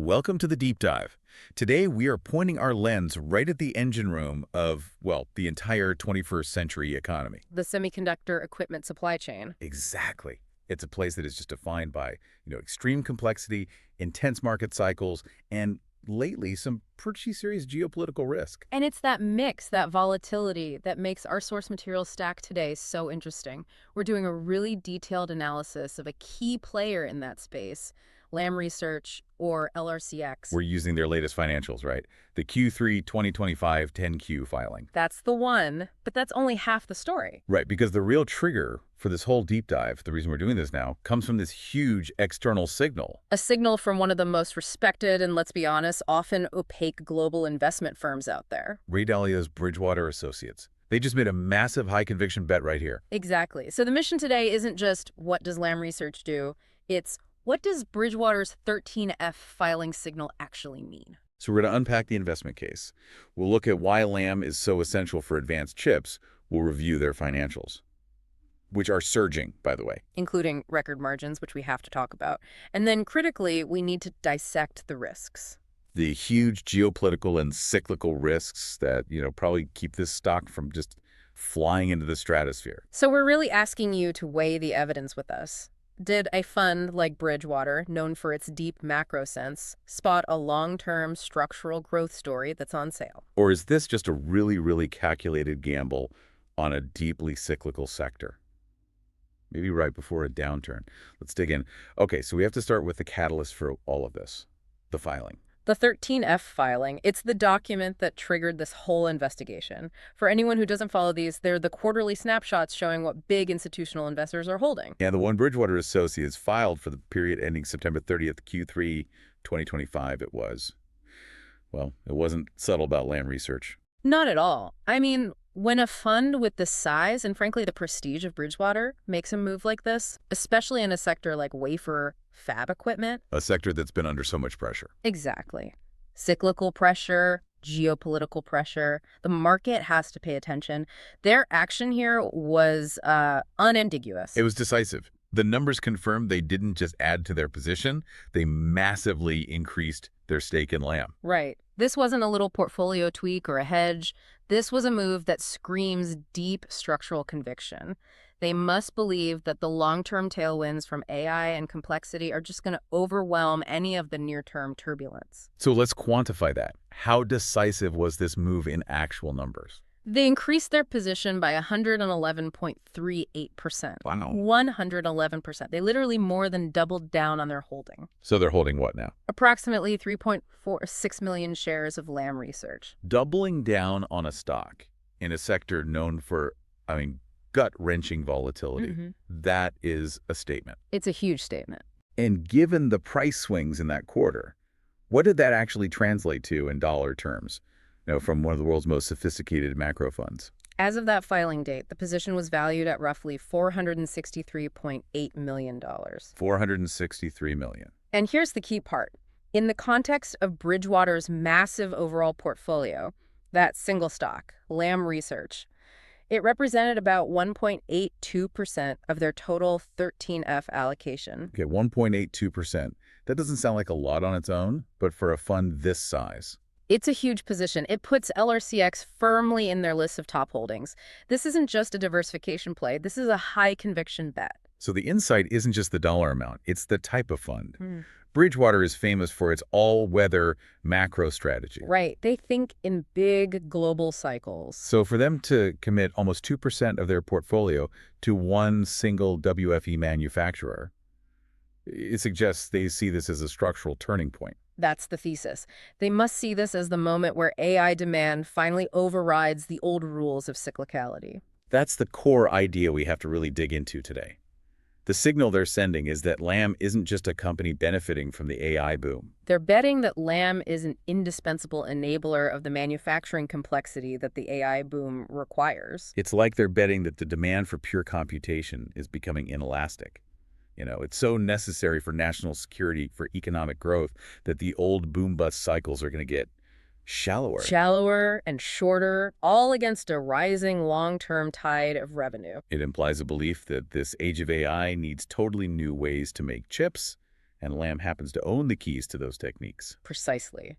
Welcome to the deep dive. Today we are pointing our lens right at the engine room of, well, the entire 21st century economy. The semiconductor equipment supply chain. Exactly. It's a place that is just defined by, extreme complexity, intense market cycles, and lately some pretty serious geopolitical risk. And it's that mix, that volatility, that makes our source material stack today so interesting. We're doing a really detailed analysis of a key player in that space, Lam Research, or LRCX. We're using their latest financials, right? The Q3 2025 10Q filing. That's the one, but that's only half the story. Right, because the real trigger for this whole deep dive, the reason we're doing this now, comes from this huge external signal. A signal from one of the most respected and, let's be honest, often opaque global investment firms out there. Ray Dalio's Bridgewater Associates. They just made a massive high-conviction bet right here. Exactly. So the mission today isn't just what does Lam Research do, it's what does Bridgewater's 13F filing signal actually mean? So we're going to unpack the investment case. We'll look at why Lam is so essential for advanced chips. We'll review their financials, which are surging, by the way. Including record margins, which we have to talk about. And then critically, we need to dissect the risks. The huge geopolitical and cyclical risks that, probably keep this stock from just flying into the stratosphere. So we're really asking you to weigh the evidence with us. Did a fund like Bridgewater, known for its deep macro sense, spot a long-term structural growth story that's on sale? Or is this just a really, really calculated gamble on a deeply cyclical sector? Maybe right before a downturn. Let's dig in. Okay, so we have to start with the catalyst for all of this, the filing. The 13F filing, it's the document that triggered this whole investigation. For anyone who doesn't follow these, they're the quarterly snapshots showing what big institutional investors are holding. Yeah, the one Bridgewater Associates filed for the period ending September 30th, Q3 2025 it was. Well, it wasn't subtle about Lam Research. Not at all. I mean, when a fund with the size and frankly the prestige of Bridgewater makes a move like this, especially in a sector like wafer fab equipment. A sector that's been under so much pressure. Exactly. Cyclical pressure, geopolitical pressure. The market has to pay attention. Their action here was unambiguous. It was decisive. The numbers confirmed they didn't just add to their position, they massively increased their stake in Lam. Right. This wasn't a little portfolio tweak or a hedge. This was a move that screams deep structural conviction. They must believe that the long-term tailwinds from AI and complexity are just going to overwhelm any of the near-term turbulence. So let's quantify that. How decisive was this move in actual numbers? They increased their position by 111.38%. Wow. 111%. They literally more than doubled down on their holding. So they're holding what now? Approximately 3.46 million shares of Lam Research. Doubling down on a stock in a sector known for, gut-wrenching volatility. That is a statement. It's a huge statement. And given the price swings in that quarter, what did that actually translate to in dollar terms? From one of the world's most sophisticated macro funds. As of that filing date, the position was valued at roughly $463.8 million. $463 million. And here's the key part. In the context of Bridgewater's massive overall portfolio, that single stock, Lam Research, it represented about 1.82% of their total 13F allocation. Okay, 1.82%. That doesn't sound like a lot on its own, but for a fund this size. It's a huge position. It puts LRCX firmly in their list of top holdings. This isn't just a diversification play. This is a high-conviction bet. So the insight isn't just the dollar amount. It's the type of fund. Bridgewater is famous for its all-weather macro strategy. Right. They think in big global cycles. So for them to commit almost 2% of their portfolio to one single WFE manufacturer, it suggests they see this as a structural turning point. That's the thesis. They must see this as the moment where AI demand finally overrides the old rules of cyclicality. That's the core idea we have to really dig into today. The signal they're sending is that Lam isn't just a company benefiting from the AI boom. They're betting that Lam is an indispensable enabler of the manufacturing complexity that the AI boom requires. It's like they're betting that the demand for pure computation is becoming inelastic. It's so necessary for national security, for economic growth, that the old boom-bust cycles are going to get shallower. Shallower and shorter, all against a rising long-term tide of revenue. It implies a belief that this age of AI needs totally new ways to make chips And Lam happens to own the keys to those techniques. Precisely.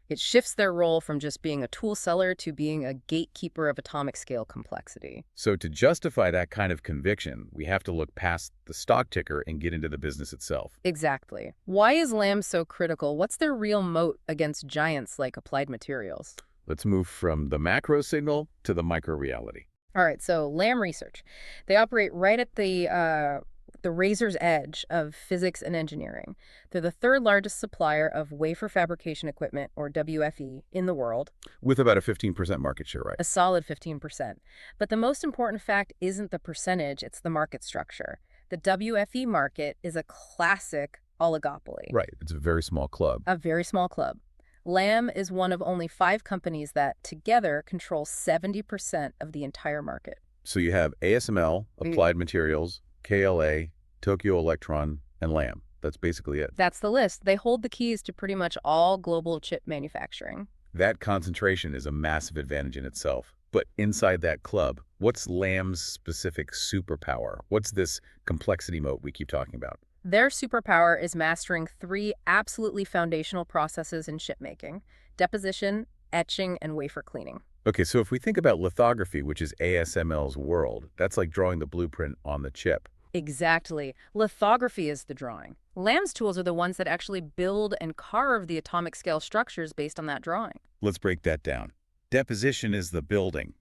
It shifts their role from just being a tool seller to being a gatekeeper of atomic scale complexity. So to justify that kind of conviction, we have to look past the stock ticker and get into the business itself. Exactly. Why is Lam so critical? What's their real moat against giants like Applied Materials? Let's move from the macro signal to the micro reality. All right, so Lam Research. They operate right at the razor's edge of physics and engineering. They're the third largest supplier of wafer fabrication equipment, or WFE, in the world. With about a 15% market share, right? A solid 15%. But the most important fact isn't the percentage, it's the market structure. The WFE market is a classic oligopoly. Right. It's a very small club. A very small club. Lam is one of only 5 companies that together control 70% of the entire market. So you have ASML, Applied Materials, KLA, Tokyo Electron, and Lam. That's basically it. That's the list. They hold the keys to pretty much all global chip manufacturing. That concentration is a massive advantage in itself. But inside that club, what's Lam's specific superpower? What's this complexity moat we keep talking about? Their superpower is mastering 3 absolutely foundational processes in chipmaking: deposition, etching, and wafer cleaning. Okay, so if we think about lithography, which is ASML's world, that's like drawing the blueprint on the chip. Exactly. Lithography is the drawing. Lam's tools are the ones that actually build and carve the atomic scale structures based on that drawing. Let's break that down. Deposition is the building.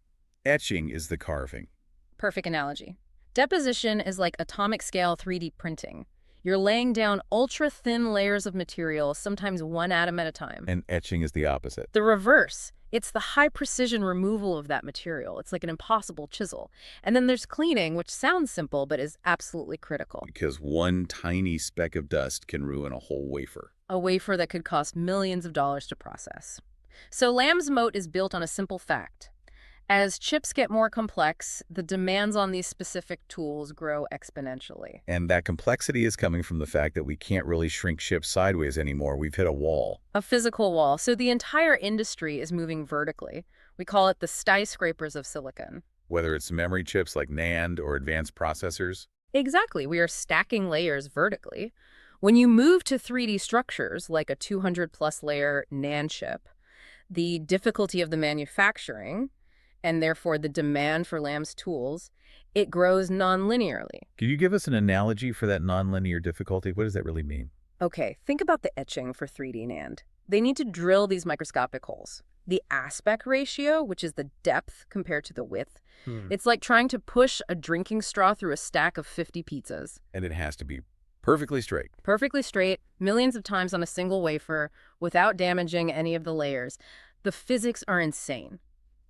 Etching is the carving. Perfect analogy. Deposition is like atomic scale 3D printing. You're laying down ultra-thin layers of material, sometimes 1 atom at a time. And etching is the opposite. The reverse. It's the high-precision removal of that material. It's like an impossible chisel. And then there's cleaning, which sounds simple, but is absolutely critical. Because one tiny speck of dust can ruin a whole wafer. A wafer that could cost millions of dollars to process. So Lam's moat is built on a simple fact. As chips get more complex, the demands on these specific tools grow exponentially. And that complexity is coming from the fact that we can't really shrink chips sideways anymore. We've hit a wall. A physical wall. So the entire industry is moving vertically. We call it the skyscrapers of silicon. Whether it's memory chips like NAND or advanced processors. Exactly. We are stacking layers vertically. When you move to 3D structures, like a 200-plus layer NAND chip, the difficulty of the manufacturing, and therefore the demand for Lam's tools, it grows non-linearly. Could you give us an analogy for that nonlinear difficulty? What does that really mean? Okay, think about the etching for 3D NAND. They need to drill these microscopic holes. The aspect ratio, which is the depth compared to the width, it's like trying to push a drinking straw through a stack of 50 pizzas. And it has to be perfectly straight. Perfectly straight, millions of times on a single wafer, without damaging any of the layers. The physics are insane.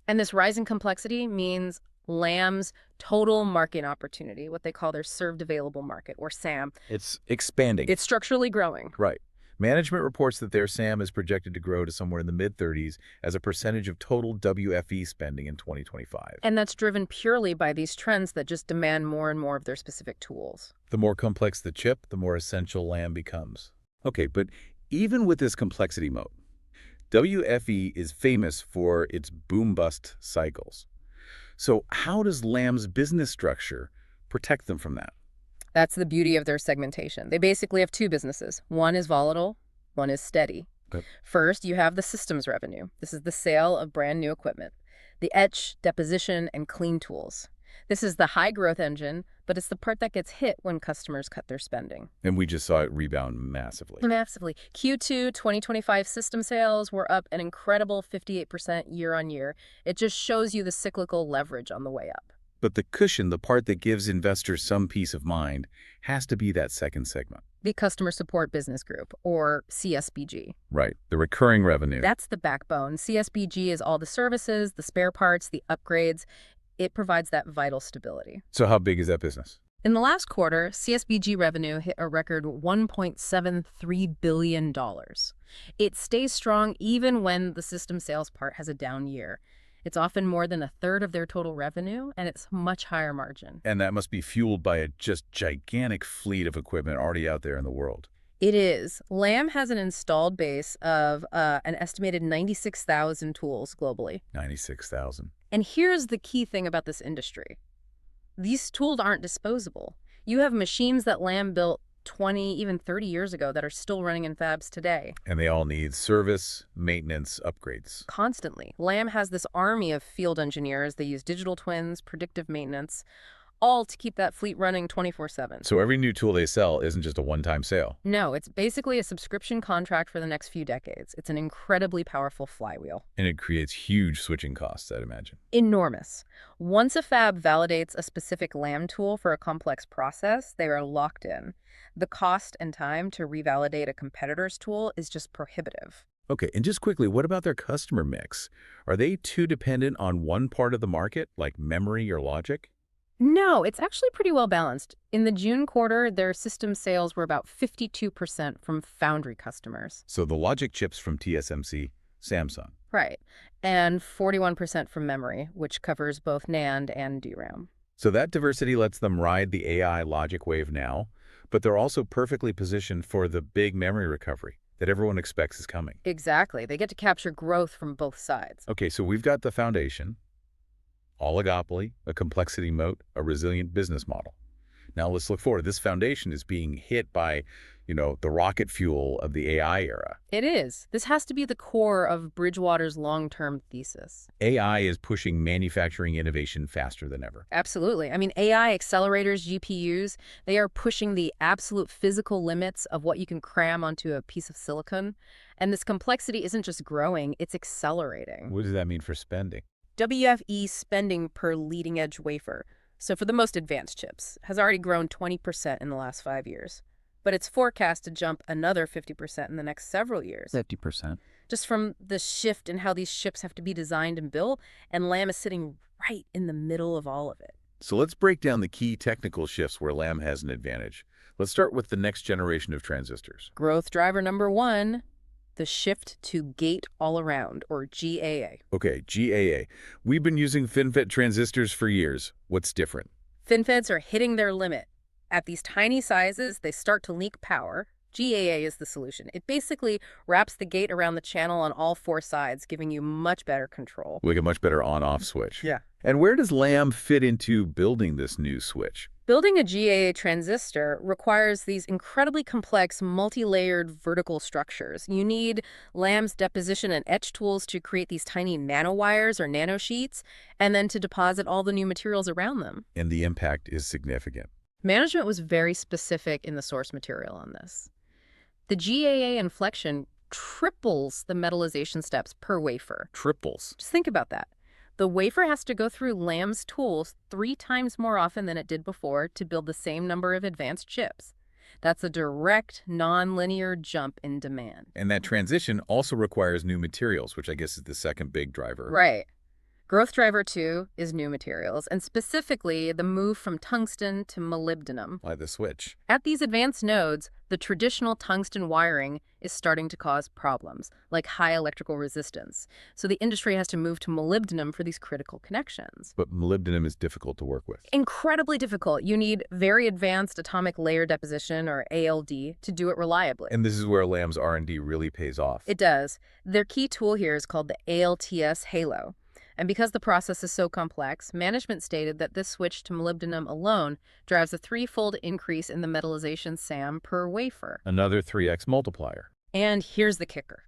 And this rising complexity means Lam's total market opportunity, what they call their served available market, or SAM. It's expanding. It's structurally growing. Right. Management reports that their SAM is projected to grow to somewhere in the mid-30s as a percentage of total WFE spending in 2025. And that's driven purely by these trends that just demand more and more of their specific tools. The more complex the chip, the more essential Lam becomes. Okay, but even with this complexity moat, WFE is famous for its boom-bust cycles. So how does Lam's business structure protect them from that? That's the beauty of their segmentation. They basically have 2 businesses. One is volatile, one is steady. Okay. First, you have the systems revenue. This is the sale of brand new equipment. The etch, deposition, and clean tools. This is the high growth engine, but it's the part that gets hit when customers cut their spending. And we just saw it rebound massively. Massively. Q2 2025 system sales were up an incredible 58% year on year. It just shows you the cyclical leverage on the way up. But the cushion, the part that gives investors some peace of mind, has to be that second segment. The Customer Support Business Group, or CSBG. Right, the recurring revenue. That's the backbone. CSBG is all the services, the spare parts, the upgrades. It provides that vital stability. So how big is that business? In the last quarter, CSBG revenue hit a record $1.73 billion. It stays strong even when the system sales part has a down year. It's often more than a third of their total revenue, and it's much higher margin. And that must be fueled by a just gigantic fleet of equipment already out there in the world. It is. Lam has an installed base of an estimated 96,000 tools globally. 96,000. And here's the key thing about this industry. These tools aren't disposable. You have machines that Lam built 20, even 30 years ago that are still running in fabs today. And they all need service, maintenance, upgrades. Constantly. Lam has this army of field engineers. They use digital twins, predictive maintenance, all to keep that fleet running 24/7. So every new tool they sell isn't just a one-time sale. No, it's basically a subscription contract for the next few decades. It's an incredibly powerful flywheel. And it creates huge switching costs, I'd imagine. Enormous. Once a fab validates a specific Lam tool for a complex process, they are locked in. The cost and time to revalidate a competitor's tool is just prohibitive. Okay, and just quickly, what about their customer mix? Are they too dependent on one part of the market, like memory or logic? No, it's actually pretty well balanced. In the June quarter, their system sales were about 52% from foundry customers. So the logic chips from TSMC, Samsung. Right. And 41% from memory, which covers both NAND and DRAM. So that diversity lets them ride the AI logic wave now, but they're also perfectly positioned for the big memory recovery that everyone expects is coming. Exactly. They get to capture growth from both sides. Okay, so we've got the foundation, oligopoly, a complexity moat, a resilient business model. Now let's look forward. This foundation is being hit by, the rocket fuel of the AI era. It is. This has to be the core of Bridgewater's long-term thesis. AI is pushing manufacturing innovation faster than ever. Absolutely. I mean, AI accelerators, GPUs, they are pushing the absolute physical limits of what you can cram onto a piece of silicon. And this complexity isn't just growing, it's accelerating. What does that mean for spending? WFE spending per leading-edge wafer, so for the most advanced chips, has already grown 20% in the last 5 years. But it's forecast to jump another 50% in the next several years. 50%. Just from the shift in how these chips have to be designed and built, and Lam is sitting right in the middle of all of it. So let's break down the key technical shifts where Lam has an advantage. Let's start with the next generation of transistors. Growth driver number 1, the shift to gate-all-around, or GAA. Okay, GAA. We've been using FinFET transistors for years. What's different? FinFETs are hitting their limit. At these tiny sizes, they start to leak power. GAA is the solution. It basically wraps the gate around the channel on all 4 sides, giving you much better control. Like a much better on-off switch. Yeah. And where does Lam fit into building this new switch? Building a GAA transistor requires these incredibly complex, multi-layered vertical structures. You need Lam's deposition and etch tools to create these tiny nanowires or nanosheets, and then to deposit all the new materials around them. And the impact is significant. Management was very specific in the source material on this. The GAA inflection triples the metallization steps per wafer. Triples. Just think about that. The wafer has to go through Lam's tools 3 times more often than it did before to build the same number of advanced chips. That's a direct, non-linear jump in demand. And that transition also requires new materials, which I guess is the second big driver. Right. Growth driver 2 is new materials, and specifically the move from tungsten to molybdenum. By the switch. At these advanced nodes, the traditional tungsten wiring is starting to cause problems, like high electrical resistance. So the industry has to move to molybdenum for these critical connections. But molybdenum is difficult to work with. Incredibly difficult. You need very advanced atomic layer deposition, or ALD, to do it reliably. And this is where Lam's R&D really pays off. It does. Their key tool here is called the ALTS Halo. And because the process is so complex, management stated that this switch to molybdenum alone drives a 3-fold increase in the metallization SAM per wafer. Another 3x multiplier. And here's the kicker.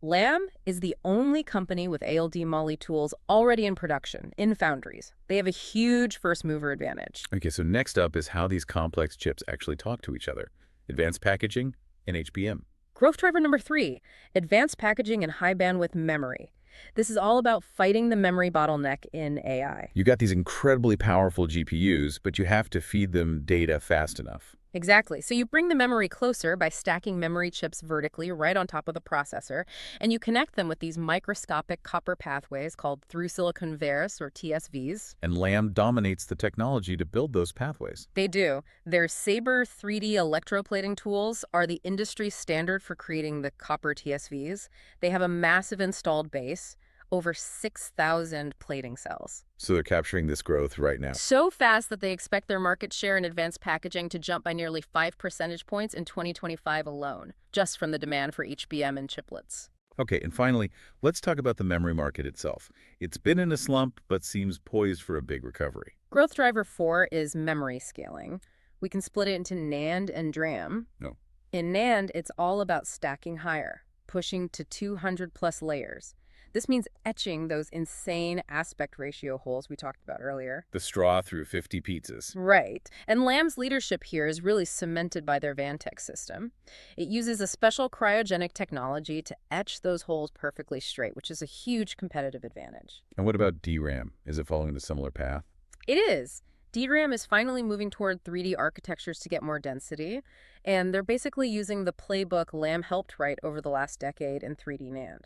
Lam is the only company with ALD moly tools already in production, in foundries. They have a huge first-mover advantage. Okay, so next up is how these complex chips actually talk to each other. Advanced packaging and HBM. Growth driver number 3, advanced packaging and high-bandwidth memory. This is all about fighting the memory bottleneck in AI. You got these incredibly powerful GPUs, but you have to feed them data fast enough. Exactly. So you bring the memory closer by stacking memory chips vertically right on top of the processor, and you connect them with these microscopic copper pathways called through-silicon vias, or TSVs. And Lam dominates the technology to build those pathways. They do. Their Sabre 3D electroplating tools are the industry standard for creating the copper TSVs. They have a massive installed base, over 6,000 plating cells. So they're capturing this growth right now. So fast that they expect their market share in advanced packaging to jump by nearly 5 percentage points in 2025 alone, just from the demand for HBM and chiplets. Okay, and finally, let's talk about the memory market itself. It's been in a slump, but seems poised for a big recovery. Growth driver 4 is memory scaling. We can split it into NAND and DRAM. No. In NAND, it's all about stacking higher, pushing to 200 plus layers. This means etching those insane aspect ratio holes we talked about earlier. The straw through 50 pizzas. Right. And Lam's leadership here is really cemented by their Vantex system. It uses a special cryogenic technology to etch those holes perfectly straight, which is a huge competitive advantage. And what about DRAM? Is it following a similar path? It is. DRAM is finally moving toward 3D architectures to get more density, and they're basically using the playbook Lam helped write over the last decade in 3D NAND.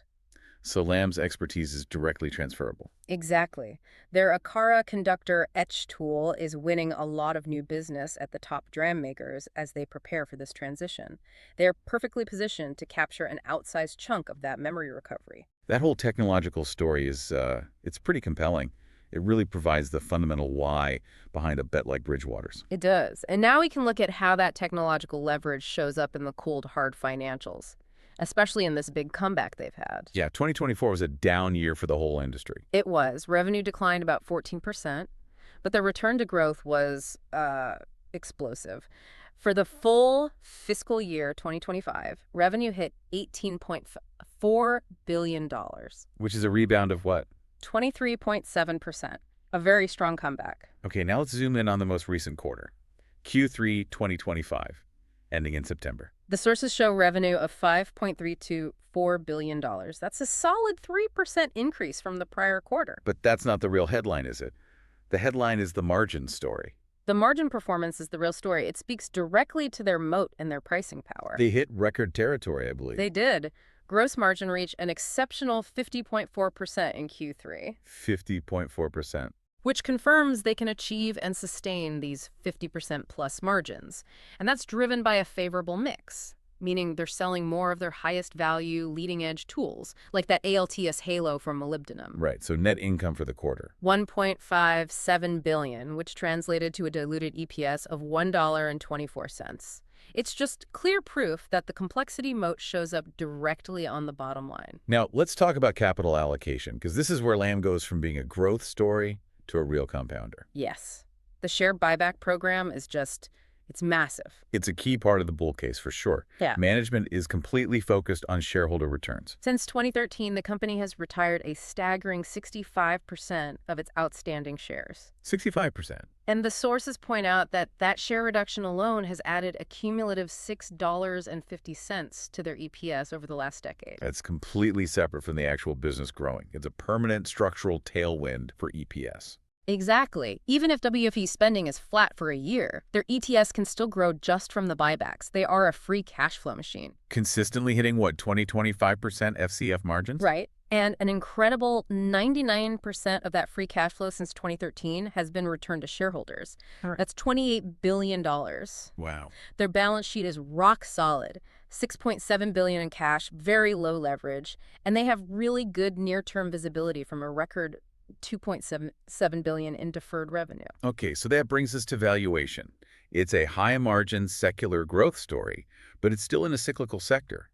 So Lam's expertise is directly transferable. Exactly. Their Akara conductor etch tool is winning a lot of new business at the top DRAM makers as they prepare for this transition. They're perfectly positioned to capture an outsized chunk of that memory recovery. That whole technological story is, it's pretty compelling. It really provides the fundamental why behind a bet like Bridgewater's. It does. And now we can look at how that technological leverage shows up in the cold, hard financials, especially in this big comeback they've had. Yeah, 2024 was a down year for the whole industry. It was. Revenue declined about 14%, but the return to growth was explosive. For the full fiscal year 2025, revenue hit $18.4 billion. Which is a rebound of what? 23.7%. A very strong comeback. Okay, now let's zoom in on the most recent quarter. Q3 2025, ending in September. The sources show revenue of $5.324 billion. That's a solid 3% increase from the prior quarter. But that's not the real headline, is it? The headline is the margin story. The margin performance is the real story. It speaks directly to their moat and their pricing power. They hit record territory, I believe. They did. Gross margin reached an exceptional 50.4% in Q3. 50.4%. Which confirms they can achieve and sustain these 50% plus margins. And that's driven by a favorable mix, meaning they're selling more of their highest value leading edge tools, like that ALTS Halo from molybdenum. Right, so net income for the quarter. $1.57 billion, which translated to a diluted EPS of $1.24. It's just clear proof that the complexity moat shows up directly on the bottom line. Now, let's talk about capital allocation, because this is where Lam goes from being a growth story to a real compounder. Yes. The share buyback program is just, it's massive. It's a key part of the bull case for sure. Yeah. Management is completely focused on shareholder returns. Since 2013, the company has retired a staggering 65% of its outstanding shares. 65%. And the sources point out that that share reduction alone has added a cumulative $6.50 to their EPS over the last decade. That's completely separate from the actual business growing. It's a permanent structural tailwind for EPS. Exactly. Even if WFE spending is flat for a year, their ETS can still grow just from the buybacks. They are a free cash flow machine. Consistently hitting, what, 20-25% FCF margins? Right. And an incredible 99% of that free cash flow since 2013 has been returned to shareholders. Right. That's $28 billion. Wow. Their balance sheet is rock solid. $6.7 billion in cash, very low leverage, and they have really good near-term visibility from a record $2.7 billion in deferred revenue. Okay, so that brings us to valuation. It's a high-margin secular growth story, but it's still in a cyclical sector.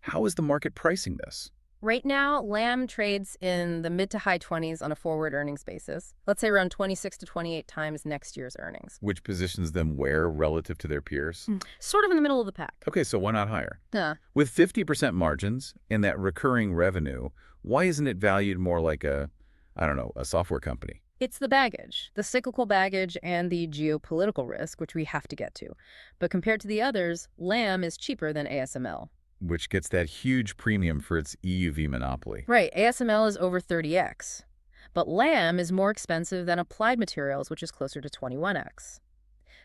How is the market pricing this? Right now, Lam trades in the mid to high 20s on a forward earnings basis. Let's say around 26 to 28 times next year's earnings. Which positions them where relative to their peers? Sort of in the middle of the pack. Okay, so why not higher? With 50% margins and that recurring revenue, why isn't it valued more like a software company? It's the baggage, the cyclical baggage and the geopolitical risk, which we have to get to. But compared to the others, Lam is cheaper than ASML. Which gets that huge premium for its EUV monopoly. Right, ASML is over 30x. But Lam is more expensive than Applied Materials, which is closer to 21x.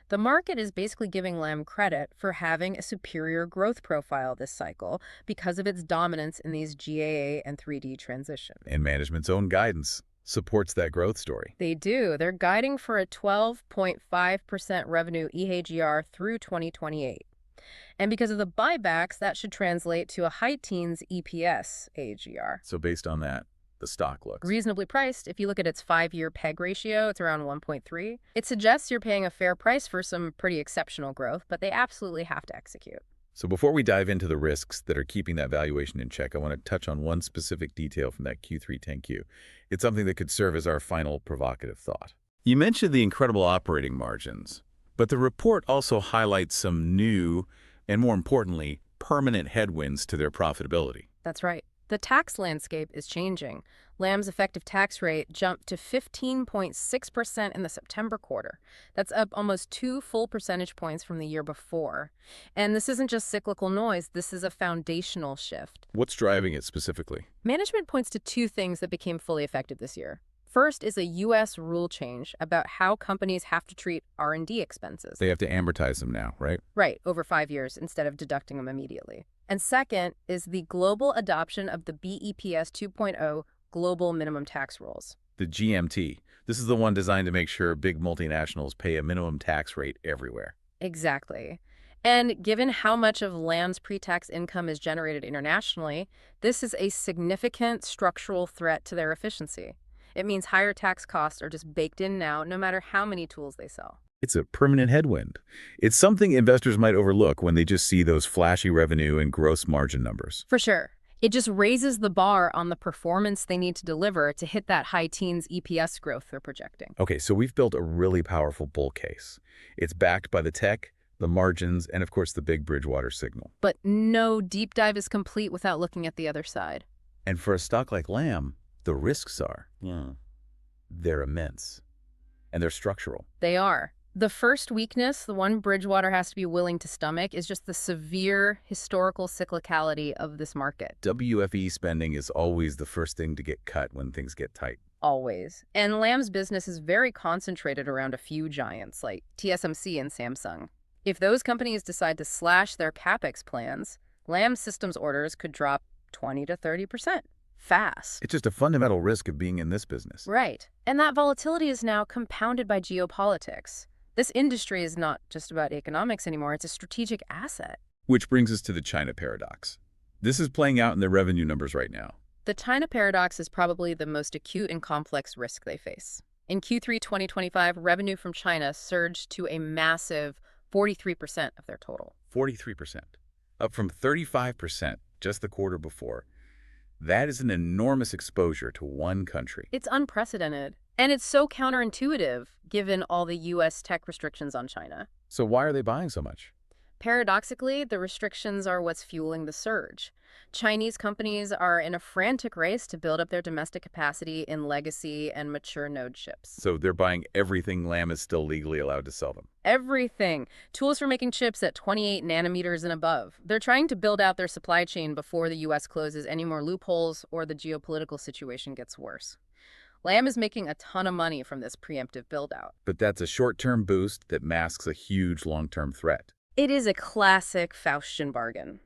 The market is basically giving Lam credit for having a superior growth profile this cycle because of its dominance in these GAA and 3D transitions. And management's own guidance supports that growth story. They do. They're guiding for a 12.5% revenue EAGR through 2028. And because of the buybacks, that should translate to a high teens EPS AGR. So based on that, the stock looks reasonably priced. If you look at its 5-year PEG ratio, it's around 1.3. It suggests you're paying a fair price for some pretty exceptional growth, but they absolutely have to execute. So before we dive into the risks that are keeping that valuation in check, I want to touch on one specific detail from that Q3 10Q. It's something that could serve as our final provocative thought. You mentioned the incredible operating margins, But the report also highlights some new, and more importantly, permanent headwinds to their profitability. That's right. The tax landscape is changing. Lamb's effective tax rate jumped to 15.6% in the September quarter. That's up almost 2 full percentage points from the year before. And this isn't just cyclical noise, this is a foundational shift. What's driving it specifically? Management points to two things that became fully effective this year. First is a U.S. rule change about how companies have to treat R&D expenses. They have to amortize them now, right? Right, over 5 years instead of deducting them immediately. And second is the global adoption of the BEPS 2.0 global minimum tax rules. The GMT. This is the one designed to make sure big multinationals pay a minimum tax rate everywhere. Exactly. And given how much of Lamb's pre-tax income is generated internationally, this is a significant structural threat to their efficiency. It means higher tax costs are just baked in now, no matter how many tools they sell. It's a permanent headwind. It's something investors might overlook when they just see those flashy revenue and gross margin numbers. For sure. It just raises the bar on the performance they need to deliver to hit that high teens EPS growth they're projecting. Okay, so we've built a really powerful bull case. It's backed by the tech, the margins, and of course the big Bridgewater signal. But no deep dive is complete without looking at the other side. And for a stock like Lamb, the risks are, they're immense. And they're structural. They are. The first weakness, the one Bridgewater has to be willing to stomach, is just the severe historical cyclicality of this market. WFE spending is always the first thing to get cut when things get tight. Always. And Lamb's business is very concentrated around a few giants like TSMC and Samsung. If those companies decide to slash their CapEx plans, Lam Systems orders could drop 20 to 30%. Fast. It's just a fundamental risk of being in this business. Right. And that volatility is now compounded by geopolitics. This industry is not just about economics anymore, it's a strategic asset. Which brings us to the China paradox. This is playing out in their revenue numbers right now. The China paradox is probably the most acute and complex risk they face. In Q3 2025, revenue from China surged to a massive 43% of their total. 43%. Up from 35% just the quarter before. That is an enormous exposure to one country. It's unprecedented. And it's so counterintuitive, given all the U.S. tech restrictions on China. So why are they buying so much? Paradoxically, the restrictions are what's fueling the surge. Chinese companies are in a frantic race to build up their domestic capacity in legacy and mature node chips. So they're buying everything Lam is still legally allowed to sell them. Everything. Tools for making chips at 28 nanometers and above. They're trying to build out their supply chain before the U.S. closes any more loopholes or the geopolitical situation gets worse. Lam is making a ton of money from this preemptive build-out. But that's a short-term boost that masks a huge long-term threat. It is a classic Faustian bargain.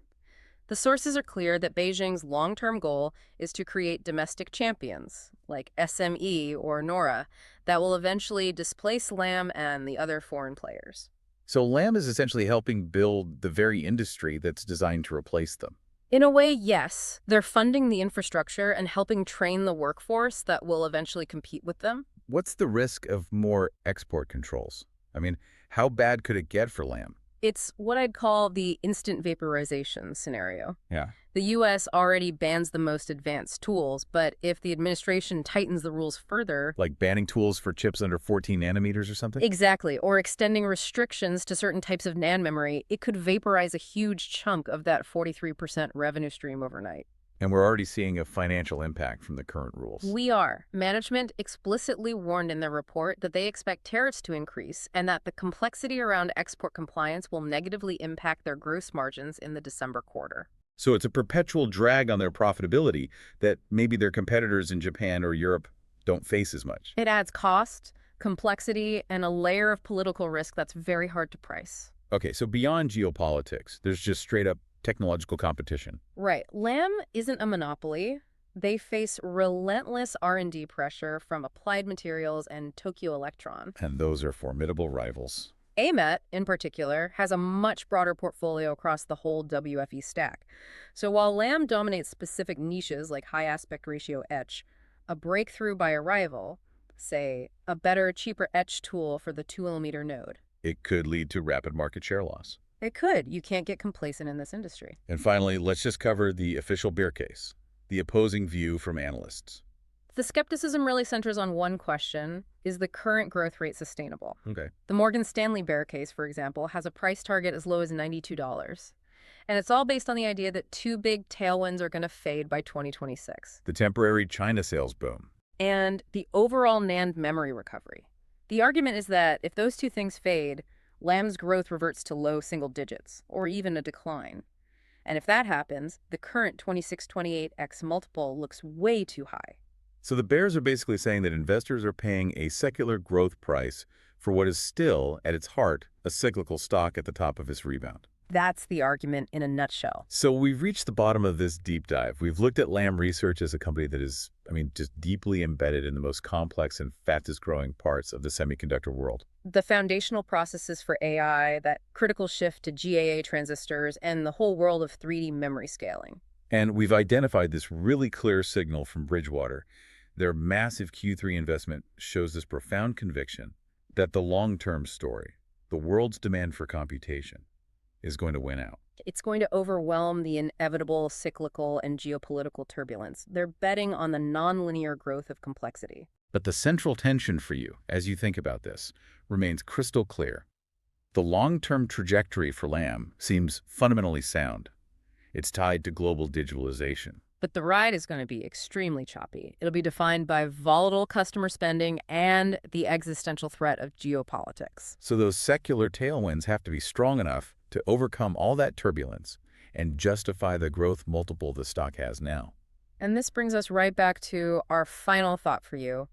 The sources are clear that Beijing's long-term goal is to create domestic champions, like SME or Nora, that will eventually displace Lam and the other foreign players. So Lam is essentially helping build the very industry that's designed to replace them. In a way, yes. They're funding the infrastructure and helping train the workforce that will eventually compete with them. What's the risk of more export controls? I mean, how bad could it get for Lam? It's what I'd call the instant vaporization scenario. Yeah. The U.S. already bans the most advanced tools, but if the administration tightens the rules further... Like banning tools for chips under 14 nanometers or something? Exactly, or extending restrictions to certain types of NAND memory, it could vaporize a huge chunk of that 43% revenue stream overnight. And we're already seeing a financial impact from the current rules. We are. Management explicitly warned in their report that they expect tariffs to increase and that the complexity around export compliance will negatively impact their gross margins in the December quarter. So it's a perpetual drag on their profitability that maybe their competitors in Japan or Europe don't face as much. It adds cost, complexity, and a layer of political risk that's very hard to price. Okay, so beyond geopolitics, there's just straight up technological competition. Right. Lam isn't a monopoly. They face relentless R&D pressure from Applied Materials and Tokyo Electron. And those are formidable rivals. AMET, in particular, has a much broader portfolio across the whole WFE stack. So while Lam dominates specific niches like high aspect ratio etch, a breakthrough by a rival, say, a better, cheaper etch tool for the 2mm node. It could lead to rapid market share loss. It could. You can't get complacent in this industry. And finally, let's just cover the official bear case, the opposing view from analysts. The skepticism really centers on one question: is the current growth rate sustainable? Okay. The Morgan Stanley bear case, for example, has a price target as low as $92. And it's all based on the idea that two big tailwinds are going to fade by 2026. The temporary China sales boom. And the overall NAND memory recovery. The argument is that if those two things fade, Lam's growth reverts to low single digits, or even a decline. And if that happens, the current 26-28x multiple looks way too high. So the bears are basically saying that investors are paying a secular growth price for what is still, at its heart, a cyclical stock at the top of its rebound. That's the argument in a nutshell. So we've reached the bottom of this deep dive. We've looked at Lam Research as a company that is, just deeply embedded in the most complex and fastest growing parts of the semiconductor world. The foundational processes for AI, that critical shift to GAA transistors, and the whole world of 3D memory scaling. And we've identified this really clear signal from Bridgewater. Their massive Q3 investment shows this profound conviction that the long-term story, the world's demand for computation, is going to win out. It's going to overwhelm the inevitable cyclical and geopolitical turbulence. They're betting on the nonlinear growth of complexity. But the central tension for you, as you think about this, remains crystal clear. The long-term trajectory for Lam seems fundamentally sound. It's tied to global digitalization. But the ride is going to be extremely choppy. It'll be defined by volatile customer spending and the existential threat of geopolitics. So those secular tailwinds have to be strong enough to overcome all that turbulence and justify the growth multiple the stock has now. And this brings us right back to our final thought for you,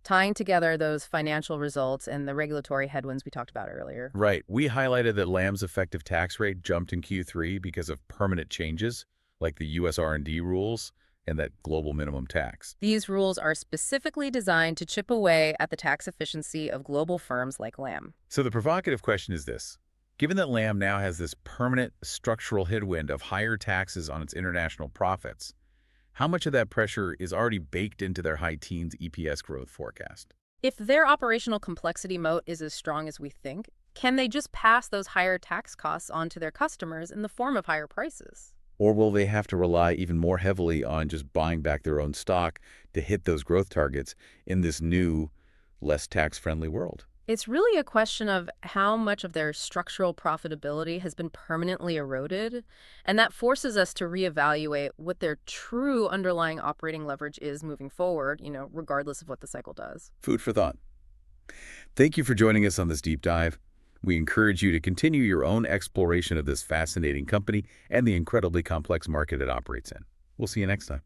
tying together those financial results and the regulatory headwinds we talked about earlier. Right. We highlighted that Lam's effective tax rate jumped in Q3 because of permanent changes, like the U.S. R&D rules and that global minimum tax. These rules are specifically designed to chip away at the tax efficiency of global firms like Lam. So the provocative question is this. Given that Lam now has this permanent structural headwind of higher taxes on its international profits, how much of that pressure is already baked into their high teens EPS growth forecast? If their operational complexity moat is as strong as we think, can they just pass those higher tax costs on to their customers in the form of higher prices? Or will they have to rely even more heavily on just buying back their own stock to hit those growth targets in this new, less tax-friendly world? It's really a question of how much of their structural profitability has been permanently eroded, and that forces us to reevaluate what their true underlying operating leverage is moving forward, regardless of what the cycle does. Food for thought. Thank you for joining us on this deep dive. We encourage you to continue your own exploration of this fascinating company and the incredibly complex market it operates in. We'll see you next time.